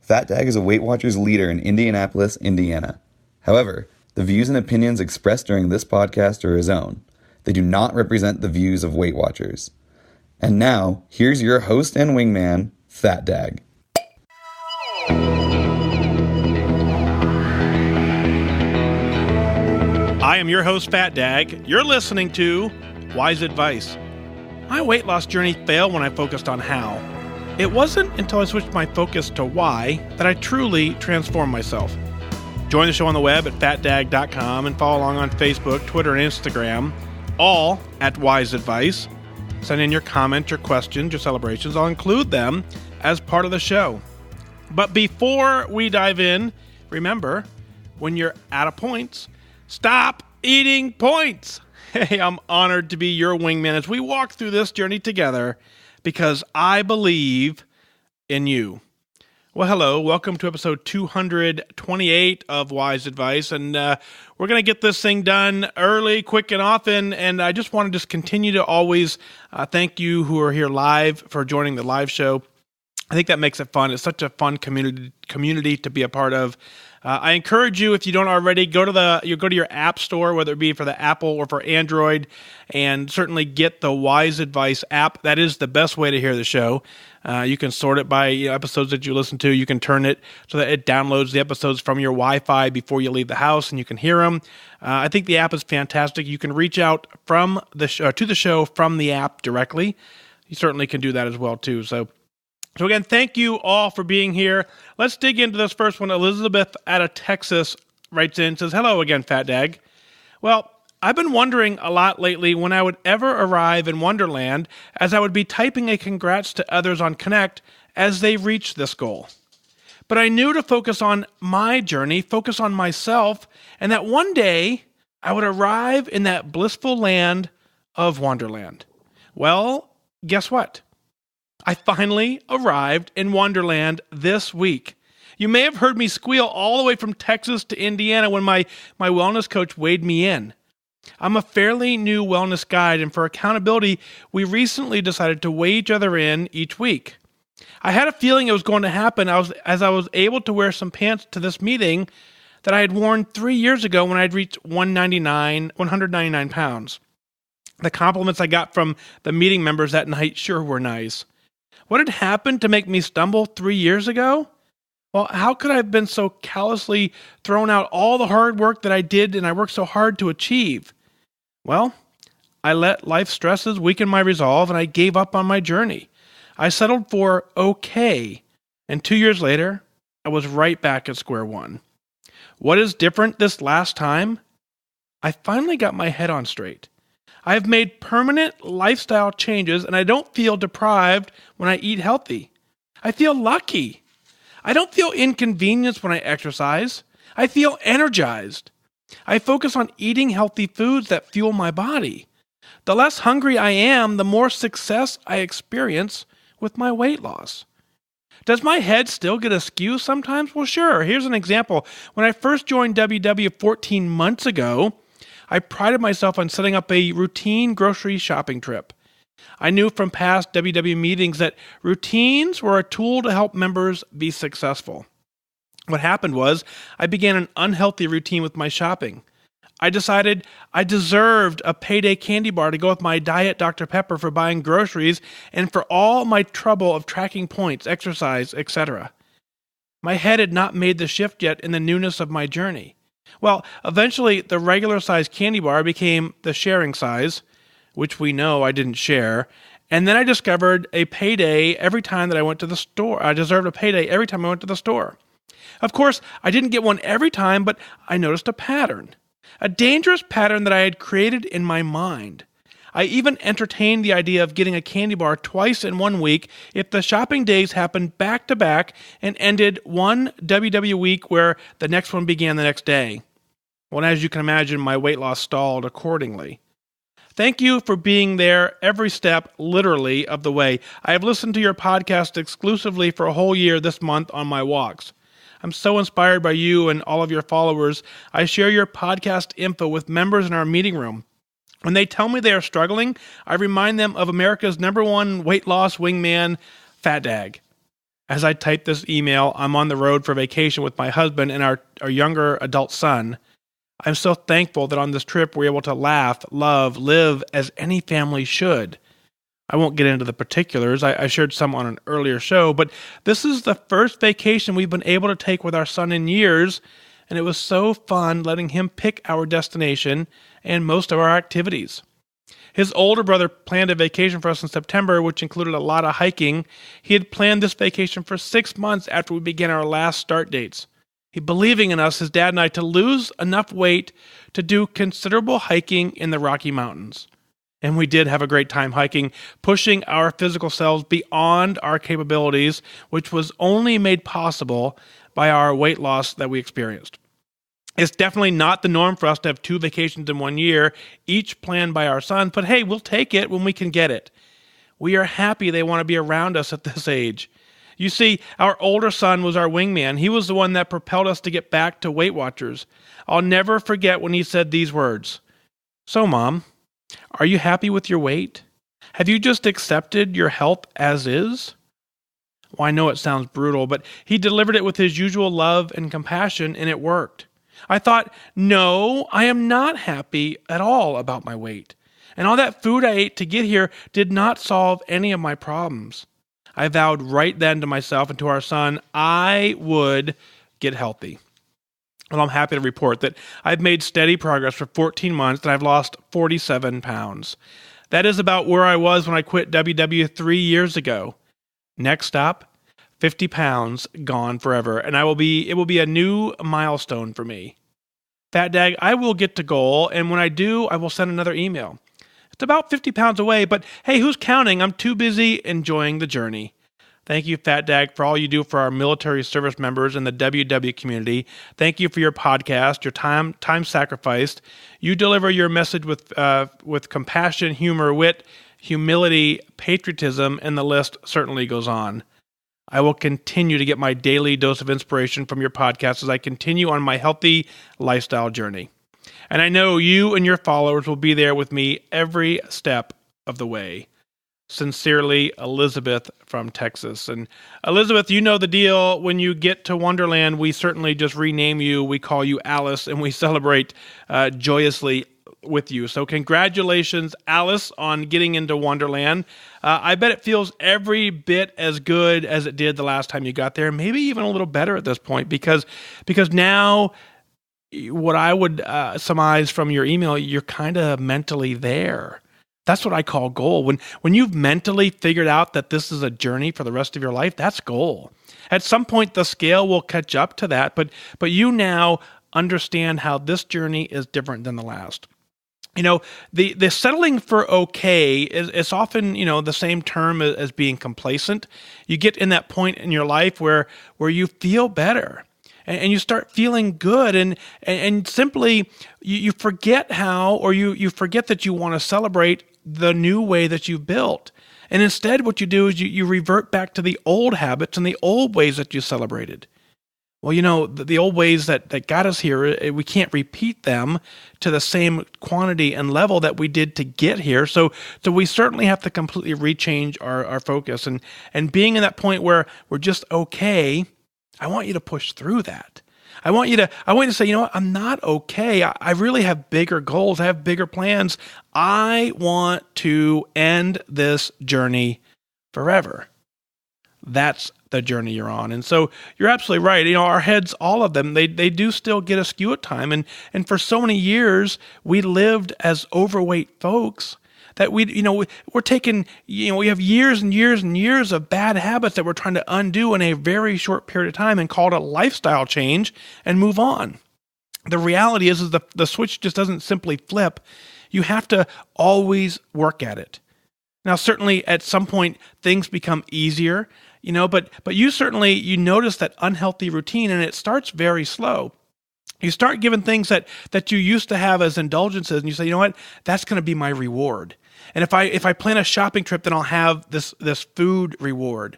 FatDag is a Weight Watchers leader in Indianapolis, Indiana. However, the views and opinions expressed during this podcast are his own. They do not represent the views of Weight Watchers. And now, here's your host and wingman, FatDag. I am your host, FatDag. You're listening to Wise Advice. My weight loss journey failed when I focused on how. It wasn't until I switched my focus to why that I truly transformed myself. Join the show on the web at fatdag.com and follow along on Facebook, Twitter, and Instagram, all at Wise Advice. Send in your comments, your questions, your celebrations. I'll include them as part of the show. But before we dive in, remember, when you're out of points, stop eating points. Hey, I'm honored to be your wingman as we walk through this journey together because I believe in you. Well, hello. Welcome to episode 228 of Wise Advice. And we're going to get this thing done early, quick, and often. And I just want to continue to always thank you who are here live for joining the live show. I think that makes it fun. It's such a fun community to be a part of. I encourage you, if you don't already, go to your app store, whether it be for the Apple or for Android, and certainly get the Wise Advice app. That is the best way to hear the show. You can sort it by episodes that you listen to. You can turn it so that it downloads the episodes from your Wi-Fi before you leave the house, and you can hear them. I think the app is fantastic. You can reach out from the to the show from the app directly. You certainly can do that as well too. So again, thank you all for being here. Let's dig into this first one. Elizabeth out of Texas writes in, says, "Hello again, FatDag. Well, I've been wondering a lot lately when I would ever arrive in Wonderland, as I would be typing a congrats to others on Connect as they reach this goal. But I knew to focus on my journey, focus on myself, and that one day I would arrive in that blissful land of Wonderland. Well, guess what? I finally arrived in Wonderland this week. You may have heard me squeal all the way from Texas to Indiana when my wellness coach weighed me in. I'm a fairly new wellness guide, and for accountability, we recently decided to weigh each other in each week. I had a feeling it was going to happen as I was able to wear some pants to this meeting that I had worn 3 years ago when I had reached 199 pounds. The compliments I got from the meeting members that night sure were nice. What had happened to make me stumble 3 years ago? Well, how could I have been so callously thrown out all the hard work that I did and I worked so hard to achieve? Well, I let life stresses weaken my resolve and I gave up on my journey. I settled for okay, and 2 years later, I was right back at square one. What is different this last time? I finally got my head on straight. I have made permanent lifestyle changes and I don't feel deprived when I eat healthy. I feel lucky. I don't feel inconvenienced when I exercise. I feel energized. I focus on eating healthy foods that fuel my body. The less hungry I am, the more success I experience with my weight loss. Does my head still get askew sometimes? Well, sure. Here's an example. When I first joined WW 14 months ago, I prided myself on setting up a routine grocery shopping trip. I knew from past WW meetings that routines were a tool to help members be successful. What happened was I began an unhealthy routine with my shopping. I decided I deserved a payday candy bar to go with my Diet Dr. Pepper for buying groceries and for all my trouble of tracking points, exercise, etc. My head had not made the shift yet in the newness of my journey. Well, eventually the regular size candy bar became the sharing size, which we know I didn't share, and then I discovered a payday every time that I went to the store. I deserved a payday every time I went to the store. Of course, I didn't get one every time, but I noticed a pattern, a dangerous pattern that I had created in my mind. I even entertained the idea of getting a candy bar twice in 1 week if the shopping days happened back to back and ended one WW week where the next one began the next day. Well, as you can imagine, my weight loss stalled accordingly. Thank you for being there every step, literally, of the way. I have listened to your podcast exclusively for a whole year this month on my walks. I'm so inspired by you and all of your followers. I share your podcast info with members in our meeting room. When they tell me they are struggling, I remind them of America's #1 weight loss wingman, FatDag. As I type this email, I'm on the road for vacation with my husband and our younger adult son. I'm so thankful that on this trip we're able to laugh, love, live as any family should. I won't get into the particulars. I shared some on an earlier show, but this is the first vacation we've been able to take with our son in years, and it was so fun letting him pick our destination and most of our activities. His older brother planned a vacation for us in September, which included a lot of hiking. He had planned this vacation for 6 months after we began our last start dates. He believing in us, his dad and I, to lose enough weight to do considerable hiking in the Rocky Mountains. And we did have a great time hiking, pushing our physical selves beyond our capabilities, which was only made possible by our weight loss that we experienced. It's definitely not the norm for us to have 2 vacations in 1 year, each planned by our sons, but hey, we'll take it when we can get it. We are happy they want to be around us at this age. You see, our older son was our wingman. He was the one that propelled us to get back to Weight Watchers. I'll never forget when he said these words. So, Mom, are you happy with your weight? Have you just accepted your health as is? Well, I know it sounds brutal, but he delivered it with his usual love and compassion, and it worked. I thought, no, I am not happy at all about my weight. And all that food I ate to get here did not solve any of my problems. I vowed right then to myself and to our son, I would get healthy. Well, I'm happy to report that I've made steady progress for 14 months and I've lost 47 pounds. That is about where I was when I quit WW 3 years ago. Next stop, 50 pounds gone forever, and it will be a new milestone for me. FatDag, I will get to goal, and when I do, I will send another email. It's about 50 pounds away, but hey, who's counting? I'm too busy enjoying the journey. Thank you, FatDag, for all you do for our military service members and the WW community. Thank you for your podcast, your time sacrificed. You deliver your message with compassion, humor, wit, humility, patriotism, and the list certainly goes on. I will continue to get my daily dose of inspiration from your podcast as I continue on my healthy lifestyle journey. And I know you and your followers will be there with me every step of the way. Sincerely, Elizabeth from Texas. And Elizabeth, you know the deal. When you get to Wonderland, we certainly just rename you. We call you Alice, and we celebrate joyously with you. So congratulations, Alice, on getting into Wonderland. I bet it feels every bit as good as it did the last time you got there, maybe even a little better at this point, because now what I would surmise from your email, you're kind of mentally there. That's what I call goal. When you've mentally figured out that this is a journey for the rest of your life, that's goal. At some point, the scale will catch up to that, but you now understand how this journey is different than the last. You know, the settling for okay is often, the same term as being complacent. You get in that point in your life where you feel better and you start feeling good and simply you forget how, or you forget that you want to celebrate the new way that you've built. And instead what you do is you revert back to the old habits and the old ways that you celebrated. Well, the old ways that got us here, we can't repeat them to the same quantity and level that we did to get here. So we certainly have to completely rechange our focus. And being in that point where we're just okay, I want you to push through that. I want you to say, I'm not okay. I really have bigger goals. I have bigger plans. I want to end this journey forever. That's the journey you're on. And so you're absolutely right. Our heads, all of them, they do still get askew at time. And for so many years, we lived as overweight folks that we're taking, we have years and years and years of bad habits that we're trying to undo in a very short period of time and call it a lifestyle change and move on. The reality is the switch just doesn't simply flip. You have to always work at it. Now, certainly at some point things become easier, but you notice that unhealthy routine, and it starts very slow. You start giving things that you used to have as indulgences, and you say, you know what, that's going to be my reward. And if I plan a shopping trip, then I'll have this food reward.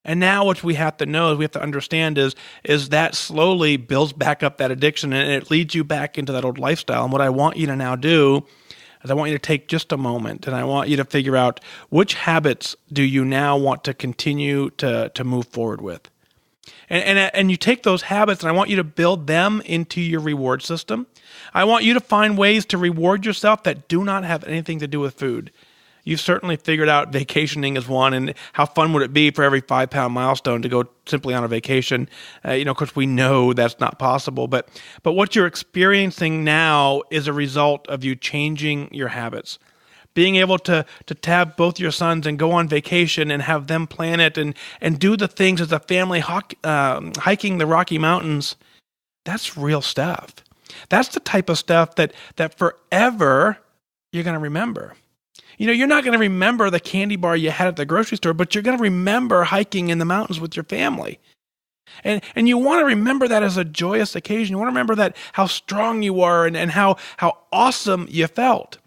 And now what we have to know, we have to understand is that slowly builds back up that addiction, and it leads you back into that old lifestyle. And what I want you to now do, is I want you to take just a moment and I want you to figure out which habits do you now want to continue to move forward with. And you take those habits and I want you to build them into your reward system. I want you to find ways to reward yourself that do not have anything to do with food. You've certainly figured out vacationing is one, and how fun would it be for every 5-pound milestone to go simply on a vacation? Of course, we know that's not possible, but what you're experiencing now is a result of you changing your habits. Being able to tab both your sons and go on vacation and have them plan it and do the things as a family, hiking the Rocky Mountains, that's real stuff. That's the type of stuff that forever you're going to remember. You're not going to remember the candy bar you had at the grocery store, but you're going to remember hiking in the mountains with your family. And you want to remember that as a joyous occasion. You want to remember that how strong you are and how awesome you felt.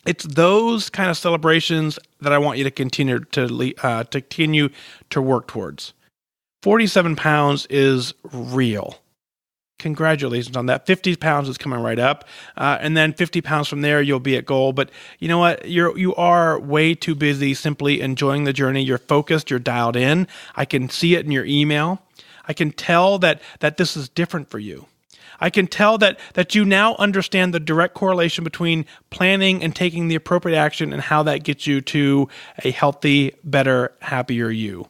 It's those kind of celebrations that I want you to continue to work towards. 47 pounds is real. Congratulations on that. 50 pounds is coming right up. And then 50 pounds from there, you'll be at goal. But you know what? You are way too busy simply enjoying the journey. You're focused. You're dialed in. I can see it in your email. I can tell that this is different for you. I can tell that you now understand the direct correlation between planning and taking the appropriate action and how that gets you to a healthy, better, happier you.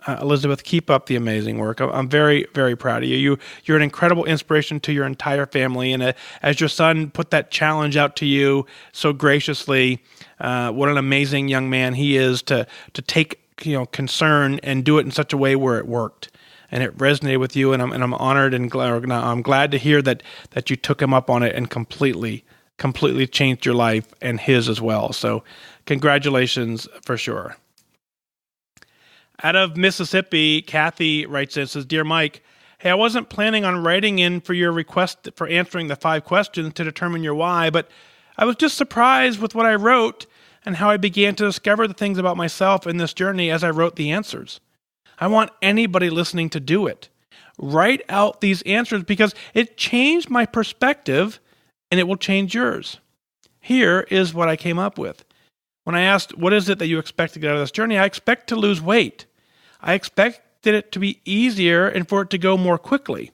Elizabeth, keep up the amazing work. I'm very, very proud of you. You're an incredible inspiration to your entire family. And as your son put that challenge out to you so graciously, what an amazing young man he is to take concern and do it in such a way where it worked. And it resonated with you, and I'm honored and I'm glad to hear that you took him up on it and completely changed your life and his as well. So congratulations for sure. Out of Mississippi, Kathy writes in, says, Dear Mike, hey, I wasn't planning on writing in for your request for answering the 5 questions to determine your why, but I was just surprised with what I wrote and how I began to discover the things about myself in this journey as I wrote the answers. I want anybody listening to do it. Write out these answers because it changed my perspective and it will change yours. Here is what I came up with. When I asked, what is it that you expect to get out of this journey? I expect to lose weight. I expected it to be easier and for it to go more quickly.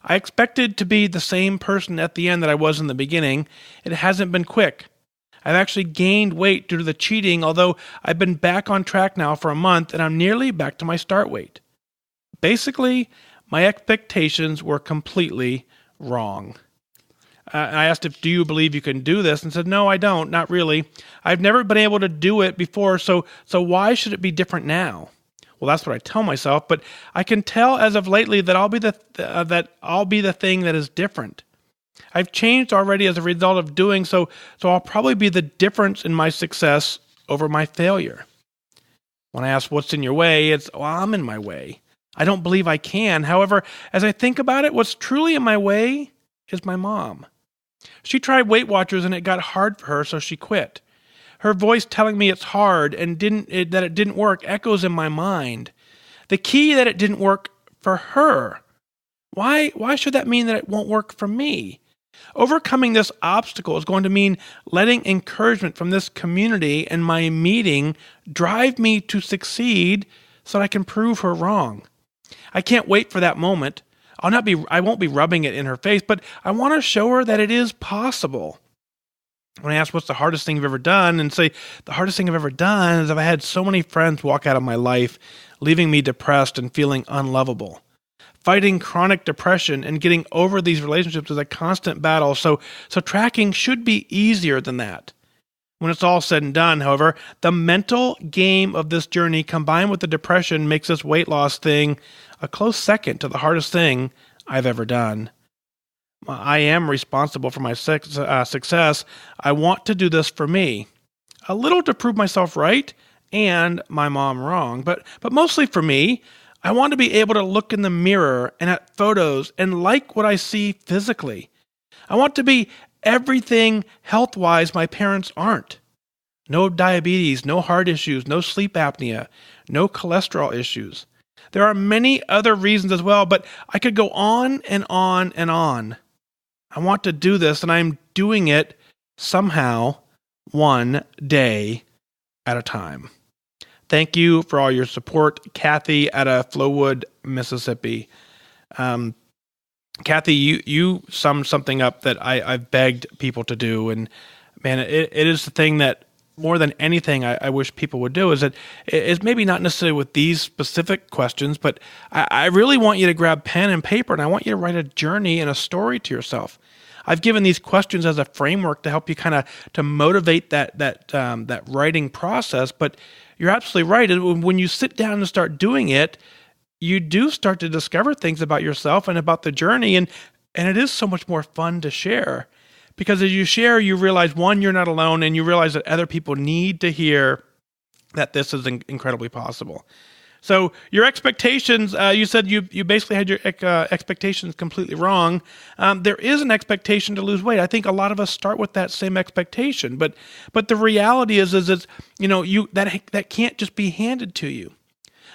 I expected to be the same person at the end that I was in the beginning. It hasn't been quick. I've actually gained weight due to the cheating, although I've been back on track now for a month and I'm nearly back to my start weight. Basically, my expectations were completely wrong. I asked do you believe you can do this? And said, no, I don't, not really. I've never been able to do it before, so why should it be different now? Well, that's what I tell myself, but I can tell as of lately that I'll be the thing that is different. I've changed already as a result of doing so I'll probably be the difference in my success over my failure. When I ask what's in your way, it's, I'm in my way. I don't believe I can. However, as I think about it, what's truly in my way is my mom. She tried Weight Watchers and it got hard for her, so she quit. Her voice telling me it's hard and that it didn't work echoes in my mind. The key that it didn't work for her. Why should that mean that it won't work for me? Overcoming this obstacle is going to mean letting encouragement from this community and my meeting drive me to succeed so that I can prove her wrong. I can't wait for that moment. I won't be rubbing it in her face, but I want to show her that it is possible. When I ask what's the hardest thing you've ever done, and say the hardest thing I've ever done is I've had so many friends walk out of my life, leaving me depressed and feeling unlovable. Fighting chronic depression and getting over these relationships is a constant battle, so tracking should be easier than that. When it's all said and done, however, the mental game of this journey combined with the depression makes this weight loss thing a close second to the hardest thing I've ever done. I am responsible for my success. I want to do this for me. A little to prove myself right and my mom wrong, but mostly for me. I want to be able to look in the mirror and at photos and like what I see physically. I want to be everything health-wise my parents aren't. No diabetes, no heart issues, no sleep apnea, no cholesterol issues. There are many other reasons as well, but I could go on and on and on. I want to do this, and I'm doing it somehow, one day at a time. Thank you for all your support, Kathy out of Flowood, Mississippi. Kathy, you summed something up that I've begged people to do, and man, it is the thing that more than anything I wish people would do, is that it's maybe not necessarily with these specific questions, but I really want you to grab pen and paper, and I want you to write a journey and a story to yourself. I've given these questions as a framework to help you kind of to motivate that writing process, but you're absolutely right. When you sit down and start doing it, you do start to discover things about yourself and about the journey, and it is so much more fun to share. Because as you share, you realize, one, you're not alone, and you realize that other people need to hear that this is incredibly possible. So your expectations, you said you basically had your expectations completely wrong. There is an expectation to lose weight. I think a lot of us start with that same expectation, but the reality is that can't just be handed to you.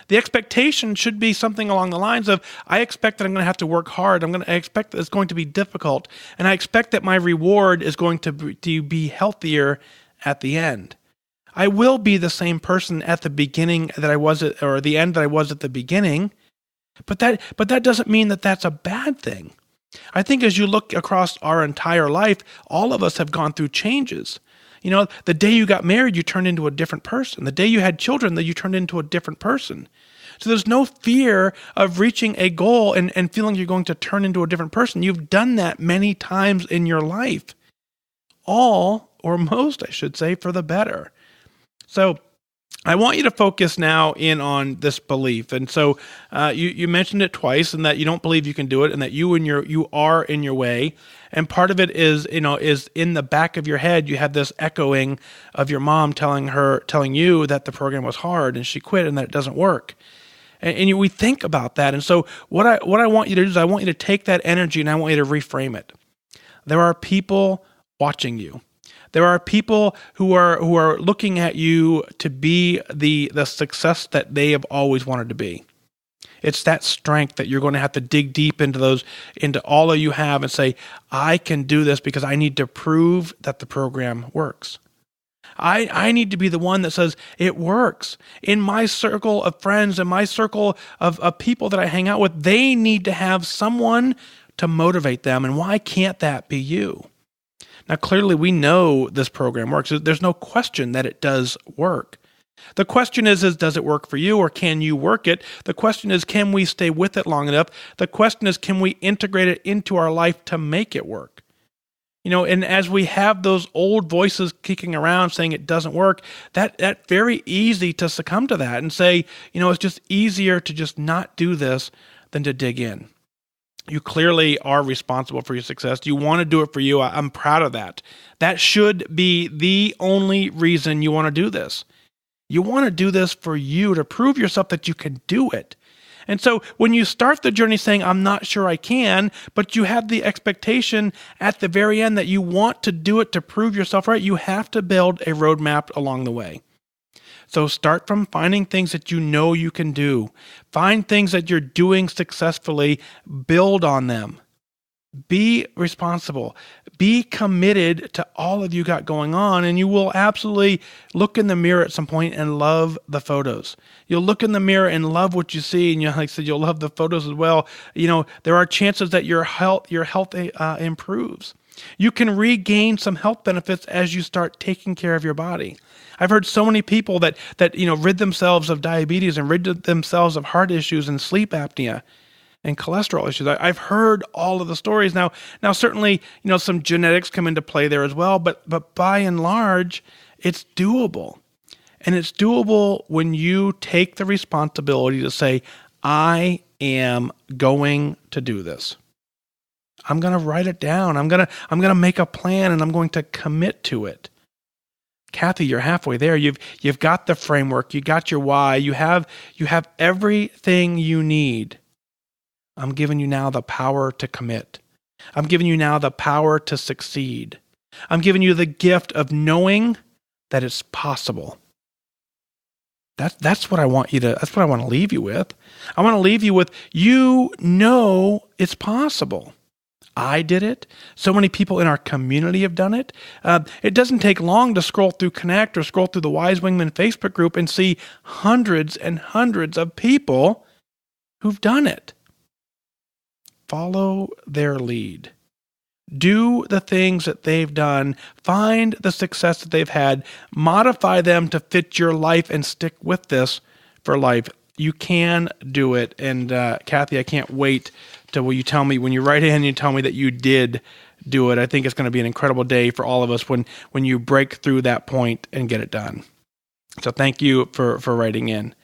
The expectation should be something along the lines of, I expect that I'm going to have to work hard. I expect that it's going to be difficult, and I expect that my reward is going to be healthier at the end. I will be the same person at the beginning that I was at, or the end that I was at the beginning, but that doesn't mean that that's a bad thing. I think as you look across our entire life, all of us have gone through changes. The day you got married, you turned into a different person. The day you had children, that you turned into a different person. So there's no fear of reaching a goal and feeling you're going to turn into a different person. You've done that many times in your life. All, or most, I should say, for the better. So I want you to focus now in on this belief. And so you mentioned it twice, and that you don't believe you can do it, and that you are in your way. And part of it is in the back of your head, you have this echoing of your mom telling you that the program was hard and she quit and that it doesn't work. And we think about that. And so what I want you to do is I want you to take that energy and I want you to reframe it. There are people watching you. There are people who are looking at you to be the success that they have always wanted to be. It's that strength that you're going to have to dig deep into all that you have and say, I can do this because I need to prove that the program works. I need to be the one that says it works. In my circle of friends and my circle of people that I hang out with, they need to have someone to motivate them. And why can't that be you? Now, clearly, we know this program works. There's no question that it does work. The question is does it work for you, or can you work it? The question is, can we stay with it long enough? The question is, can we integrate it into our life to make it work? And as we have those old voices kicking around saying it doesn't work, that's very easy to succumb to that and say, it's just easier to just not do this than to dig in. You clearly are responsible for your success. You want to do it for you. I'm proud of that. That should be the only reason you want to do this. You want to do this for you, to prove yourself that you can do it. And so when you start the journey saying, I'm not sure I can, but you have the expectation at the very end that you want to do it to prove yourself right, you have to build a roadmap along the way. So start from finding things that you know you can do. Find things that you're doing successfully. Build on them. Be responsible. Be committed to all of you got going on, and you will absolutely look in the mirror at some point and love the photos. You'll look in the mirror and love what you see, and like I said, you'll love the photos as well. There are chances that your health improves. You can regain some health benefits as you start taking care of your body. I've heard so many people that rid themselves of diabetes and rid themselves of heart issues and sleep apnea and cholesterol issues. I've heard all of the stories. Now certainly, some genetics come into play there as well, but by and large, it's doable. And it's doable when you take the responsibility to say, I am going to do this. I'm going to write it down. I'm going to make a plan, and I'm going to commit to it. Kathy, you're halfway there. You've got the framework. You got your why. You have everything you need. I'm giving you now the power to commit. I'm giving you now the power to succeed. I'm giving you the gift of knowing that it's possible. That's what I want that's what I want to leave you with. I want to leave you with, it's possible. I did it. So many people in our community have done it. It doesn't take long to scroll through Connect or scroll through the Wise Wingman Facebook group and see hundreds and hundreds of people who've done it. Follow their lead. Do the things that they've done. Find the success that they've had. Modify them to fit your life and stick with this for life. You can do it. And Kathy, I can't wait till you tell me, when you write in and you tell me that you did do it. I think it's going to be an incredible day for all of us when you break through that point and get it done. So thank you for writing in.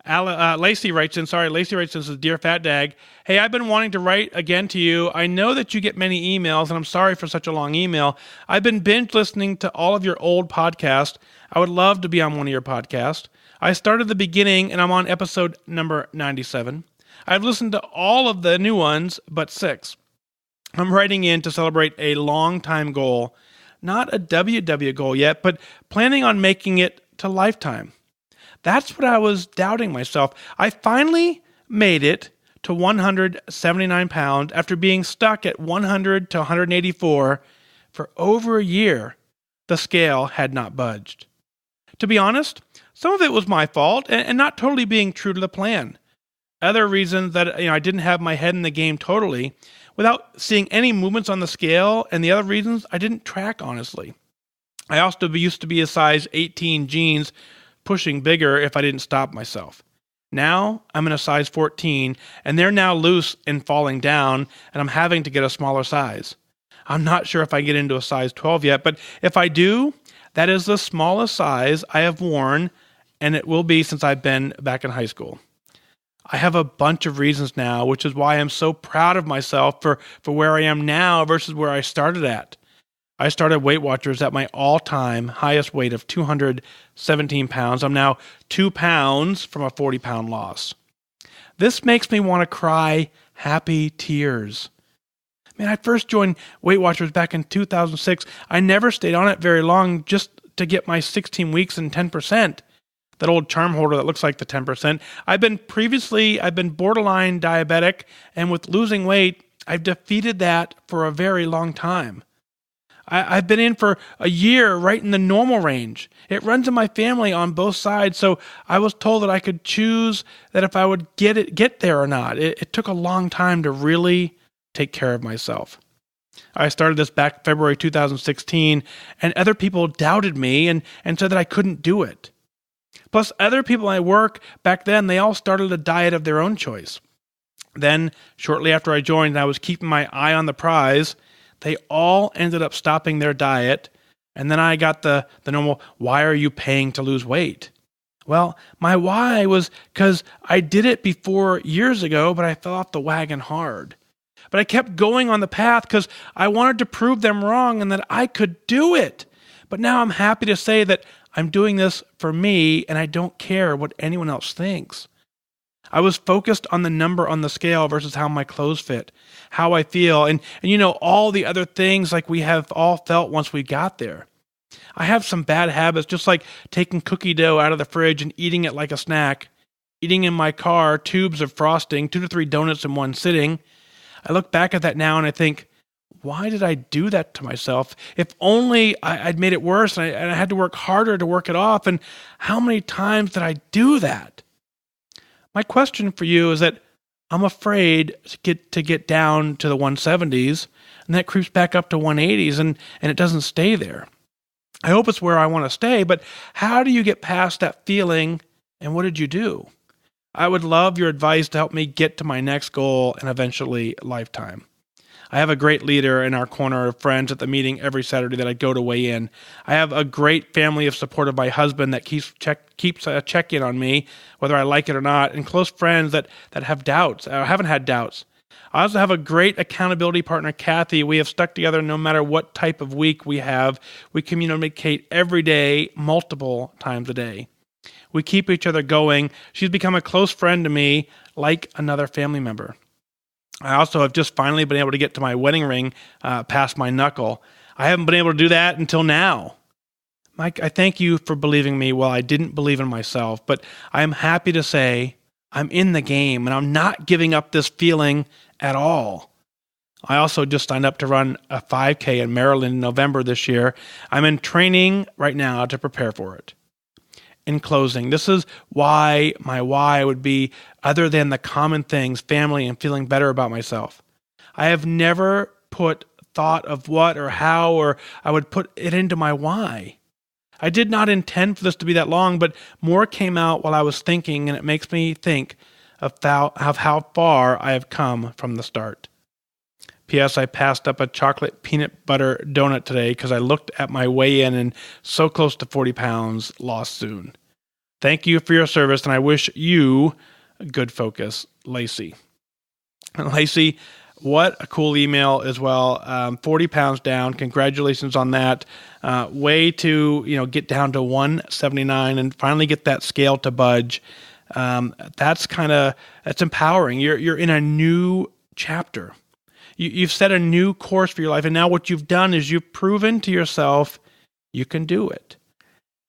Lacey writes in, says, Dear FatDag, hey, I've been wanting to write again to you. I know that you get many emails, and I'm sorry for such a long email. I've been binge listening to all of your old podcasts. I would love to be on one of your podcasts. I started the beginning, and I'm on episode number 97. I've listened to all of the new ones, but 6. I'm writing in to celebrate a long-time goal, not a WW goal yet, but planning on making it to lifetime. That's what I was doubting myself. I finally made it to 179 pounds after being stuck at 100 to 184 for over a year. The scale had not budged. To be honest, some of it was my fault and not totally being true to the plan. Other reasons that I didn't have my head in the game totally, without seeing any movements on the scale, and the other reasons I didn't track honestly. I also used to be a size 18 jeans, pushing bigger if I didn't stop myself. Now I'm in a size 14 and they're now loose and falling down and I'm having to get a smaller size. I'm not sure if I get into a size 12 yet, but if I do, that is the smallest size I have worn and it will be since I've been back in high school. I have a bunch of reasons now, which is why I'm so proud of myself for where I am now versus where I started at. I started Weight Watchers at my all-time highest weight of 217 pounds. I'm now 2 pounds from a 40-pound loss. This makes me want to cry happy tears. Man, I first joined Weight Watchers back in 2006. I never stayed on it very long just to get my 16 weeks and 10%. That old charm holder that looks like the 10%. I've been borderline diabetic, and with losing weight, I've defeated that for a very long time. I've been in for a year right in the normal range. It runs in my family on both sides, so I was told that I could choose that if I would get there or not. It took a long time to really take care of myself. I started this back February 2016, and other people doubted me and said that I couldn't do it. Plus, other people at work back then, they all started a diet of their own choice. Then, shortly after I joined and I was keeping my eye on the prize, they all ended up stopping their diet, and then I got the normal, why are you paying to lose weight? Well, my why was because I did it before years ago, but I fell off the wagon hard. But I kept going on the path because I wanted to prove them wrong and that I could do it. But now I'm happy to say that I'm doing this for me, and I don't care what anyone else thinks. I was focused on the number on the scale versus how my clothes fit, how I feel, and all the other things like we have all felt once we got there. I have some bad habits, just like taking cookie dough out of the fridge and eating it like a snack, eating in my car tubes of frosting, 2 to 3 donuts in one sitting. I look back at that now and I think, why did I do that to myself? If only I'd made it worse and I had to work harder to work it off, and how many times did I do that? My question for you is that I'm afraid to get down to the 170s, and that creeps back up to 180s, and it doesn't stay there. I hope it's where I want to stay, but how do you get past that feeling, and what did you do? I would love your advice to help me get to my next goal and eventually lifetime. I have a great leader in our corner of friends at the meeting every Saturday that I go to weigh in. I have a great family of support of my husband that keeps a check-in on me, whether I like it or not, and close friends that have doubts, or haven't had doubts. I also have a great accountability partner, Kathy. We have stuck together no matter what type of week we have. We communicate every day, multiple times a day. We keep each other going. She's become a close friend to me, like another family member. I also have just finally been able to get to my wedding ring past my knuckle. I haven't been able to do that until now. Mike, I thank you for believing me while I didn't believe in myself, but I am happy to say I'm in the game and I'm not giving up this feeling at all. I also just signed up to run a 5K in Maryland in November this year. I'm in training right now to prepare for it. In closing, this is why my why would be other than the common things, family, and feeling better about myself. I have never put thought of what or how, or I would put it into my why. I did not intend for this to be that long, but more came out while I was thinking, and it makes me think of how far I have come from the start. P.S. I passed up a chocolate peanut butter donut today because I looked at my weigh-in and so close to 40 pounds lost soon. Thank you for your service, and I wish you good focus, Lacey. And Lacey, what a cool email as well. 40 pounds down. Congratulations on that. Way to get down to 179 and finally get that scale to budge. That's empowering. You're in a new chapter. You've set a new course for your life, and now what you've done is you've proven to yourself you can do it.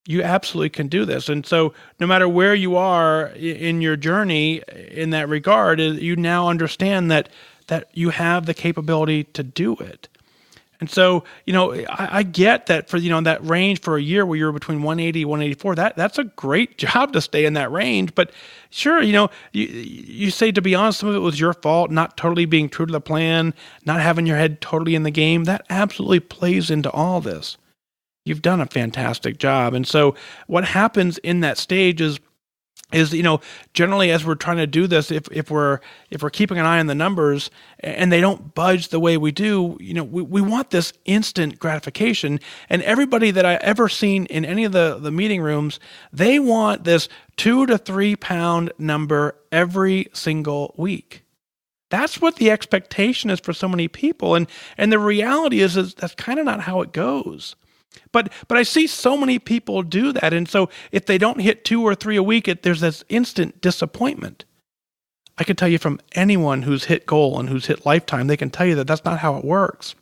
You absolutely can do this. And so no matter where you are in your journey in that regard, you now understand that you have the capability to do it. And so, I get that for, that range for a year where you're between 180, 184, that's a great job to stay in that range. But sure, you say, to be honest, some of it was your fault, not totally being true to the plan, not having your head totally in the game. That absolutely plays into all this. You've done a fantastic job. And so what happens in that stage is generally as we're trying to do this, if we're keeping an eye on the numbers and they don't budge the way we do, we want this instant gratification. And everybody that I ever seen in any of the meeting rooms, they want this 2 to 3 pound number every single week. That's what the expectation is for so many people. And the reality is that's kind of not how it goes. But I see so many people do that. And so if they don't hit 2 or 3 a week, there's this instant disappointment. I can tell you from anyone who's hit goal and who's hit lifetime, they can tell you that that's not how it works.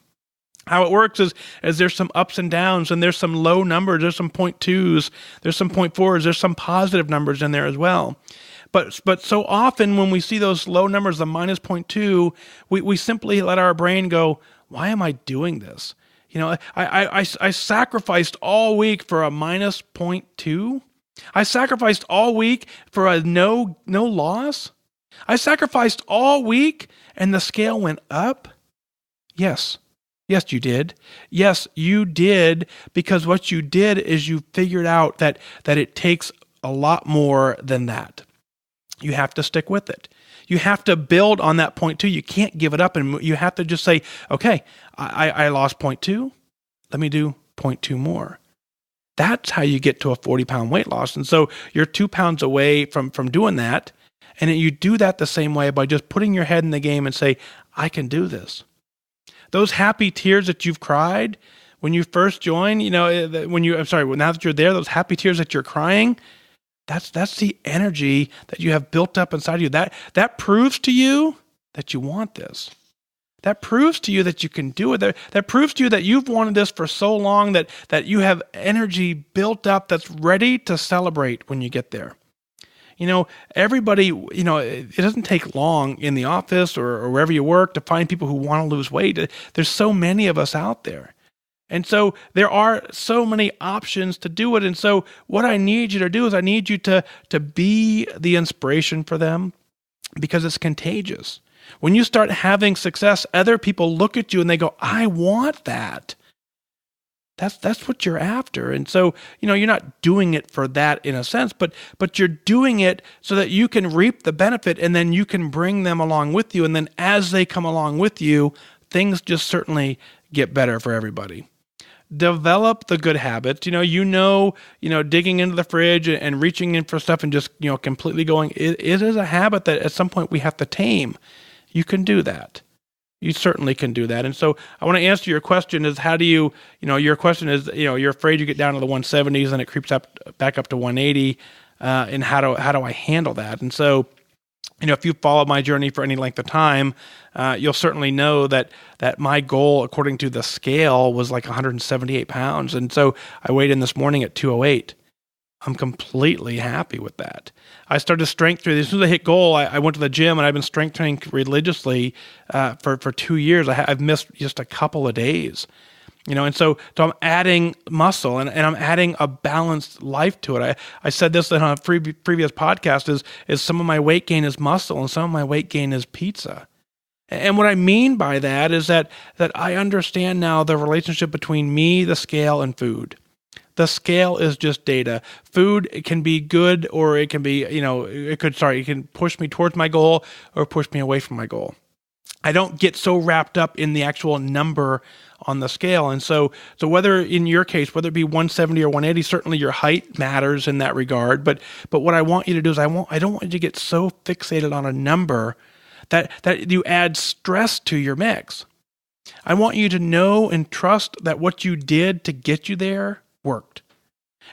How it works is there's some ups and downs, and there's some low numbers, there's some 0.2s, there's some 0.4s, there's some positive numbers in there as well. But so often when we see those low numbers, the minus 0.2, we simply let our brain go, why am I doing this? I sacrificed all week for a minus 0.2. I sacrificed all week for a no loss. I sacrificed all week and the scale went up. Yes, you did. Yes, you did, because what you did is you figured out that it takes a lot more than that. You have to stick with it. You have to build on that 0.2. You can't give it up, and you have to just say, okay, I lost 0.2. Let me do 0.2 more. That's how you get to a 40-pound weight loss. And so you're 2 pounds away from doing that. And you do that the same way by just putting your head in the game and say, I can do this. Those happy tears that you've cried when you first joined, now that you're there, those happy tears that you're crying, that's the energy that you have built up inside of you. That proves to you that you want this. That proves to you that you can do it. That proves to you that you've wanted this for so long that you have energy built up that's ready to celebrate when you get there. Everybody, it doesn't take long in the office or wherever you work to find people who want to lose weight. There's so many of us out there. And so there are so many options to do it. And so what I need you to do is I need you to be the inspiration for them, because it's contagious. When you start having success, other people look at you and they go, I want that. That's what you're after. And so, you're not doing it for that in a sense, but you're doing it so that you can reap the benefit, and then you can bring them along with you. And then as they come along with you, things just certainly get better for everybody. Develop the good habits. Digging into the fridge and reaching in for stuff and just, completely going, it is a habit that at some point we have to tame. You can do that. You certainly can do that. And so I want to answer your question is, how do you, your question is, you're afraid you get down to the 170s and it creeps back up to 180. And how do I handle that? And so, if you follow my journey for any length of time, you'll certainly know that my goal, according to the scale, was like 178 pounds. And so I weighed in this morning at 208. I'm completely happy with that. I started strength training. As soon as I hit goal, I went to the gym, and I've been strength training religiously for 2 years. I've missed just a couple of days. And so I'm adding muscle and I'm adding a balanced life to it. I said this on a previous podcast is some of my weight gain is muscle and some of my weight gain is pizza. And what I mean by that is that I understand now the relationship between me, the scale, and food. The scale is just data. Food, it can be good, or it can be, it can push me towards my goal or push me away from my goal. I don't get so wrapped up in the actual number on the scale. And so whether in your case, whether it be 170 or 180, certainly your height matters in that regard. But what I want you to do is I don't want you to get so fixated on a number that you add stress to your mix. I want you to know and trust that what you did to get you there worked,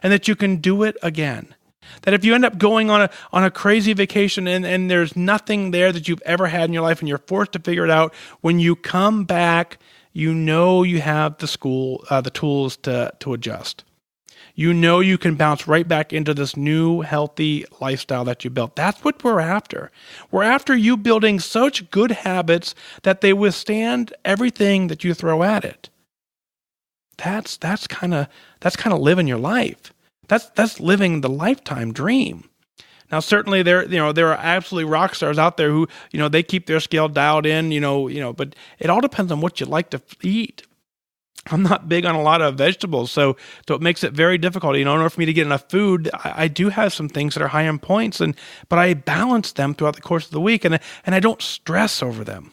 and that you can do it again. That if you end up going on a crazy vacation and there's nothing there that you've ever had in your life and you're forced to figure it out, when you come back, you have the tools to adjust. You can bounce right back into this new healthy lifestyle that you built. That's what we're after. We're after you building such good habits that they withstand everything that you throw at it. That's kind of living your life. That's living the lifetime dream. Now, certainly there are absolutely rock stars out there who, they keep their scale dialed in, but it all depends on what you like to eat. I'm not big on a lot of vegetables, so it makes it very difficult. In order for me to get enough food, I do have some things that are high in points, but I balance them throughout the course of the week, and I don't stress over them.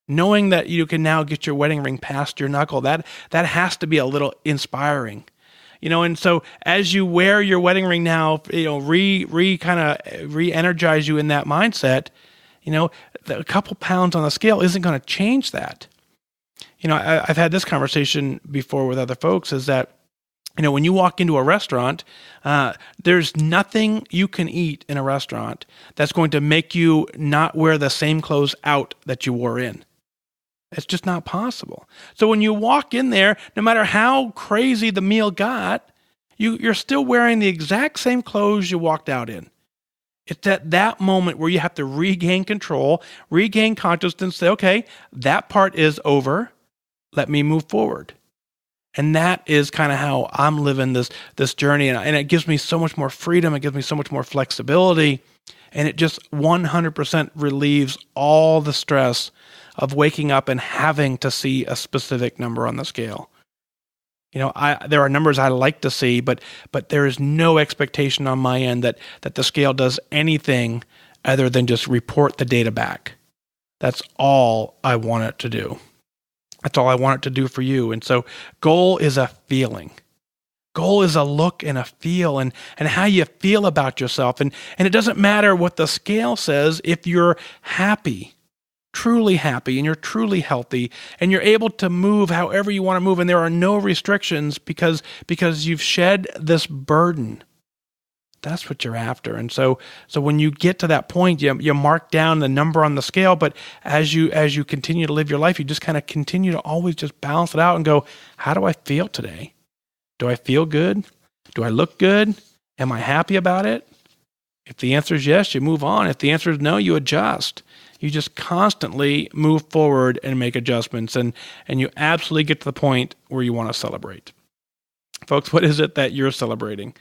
Knowing that you can now get your wedding ring past your knuckle, that has to be a little inspiring. And so as you wear your wedding ring now, re-energize you in that mindset, a couple pounds on the scale isn't going to change that. I've had this conversation before with other folks, is that, when you walk into a restaurant, there's nothing you can eat in a restaurant that's going to make you not wear the same clothes out that you wore in. It's just not possible. So when you walk in there, no matter how crazy the meal got, you're still wearing the exact same clothes you walked out in. It's at that moment where you have to regain control, regain consciousness, say, okay, that part is over. Let me move forward. And that is kind of how I'm living this journey. And it gives me so much more freedom. It gives me so much more flexibility. And it just 100% relieves all the stress of waking up and having to see a specific number on the scale. There are numbers I like to see, but there is no expectation on my end that the scale does anything other than just report the data back. That's all I want it to do. That's all I want it to do for you. And so goal is a feeling. Goal is a look and a feel and how you feel about yourself. And it doesn't matter what the scale says if you're happy, truly happy, and you're truly healthy, and you're able to move however you want to move, and there are no restrictions because you've shed this burden. That's what you're after. And so when you get to that point, you mark down the number on the scale, but as you continue to live your life, you just kind of continue to always just balance it out and go, how do I feel today? Do I feel good? Do I look good? Am I happy about it? If the answer is yes, you move on. If the answer is no, you adjust. You just constantly move forward and make adjustments, and you absolutely get to the point where you want to celebrate. Folks, what is it that you're celebrating?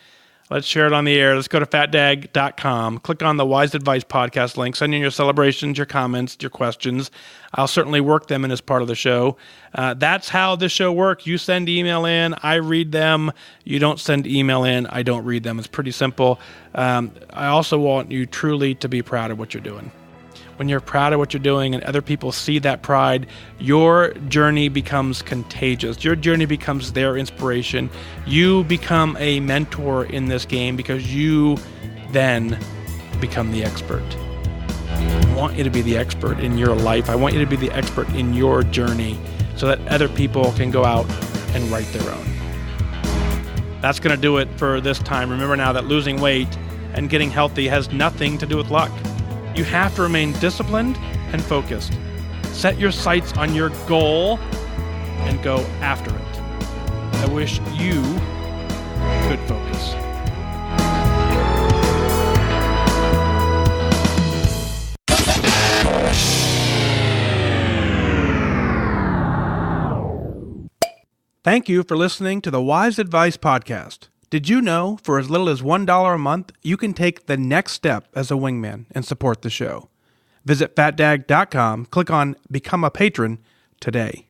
Let's share it on the air. Let's go to FatDag.com. Click on the Wise Advice podcast link. Send in your celebrations, your comments, your questions. I'll certainly work them in as part of the show. That's how this show works. You send email in, I read them. You don't send email in, I don't read them. It's pretty simple. I also want you truly to be proud of what you're doing. When you're proud of what you're doing and other people see that pride, your journey becomes contagious. Your journey becomes their inspiration. You become a mentor in this game because you then become the expert. I want you to be the expert in your life. I want you to be the expert in your journey so that other people can go out and write their own. That's going to do it for this time. Remember now that losing weight and getting healthy has nothing to do with luck. You have to remain disciplined and focused. Set your sights on your goal and go after it. I wish you could focus. Thank you for listening to the Wise Advice Podcast. Did you know for as little as $1 a month, you can take the next step as a wingman and support the show? Visit FatDag.com, click on Become a Patron today.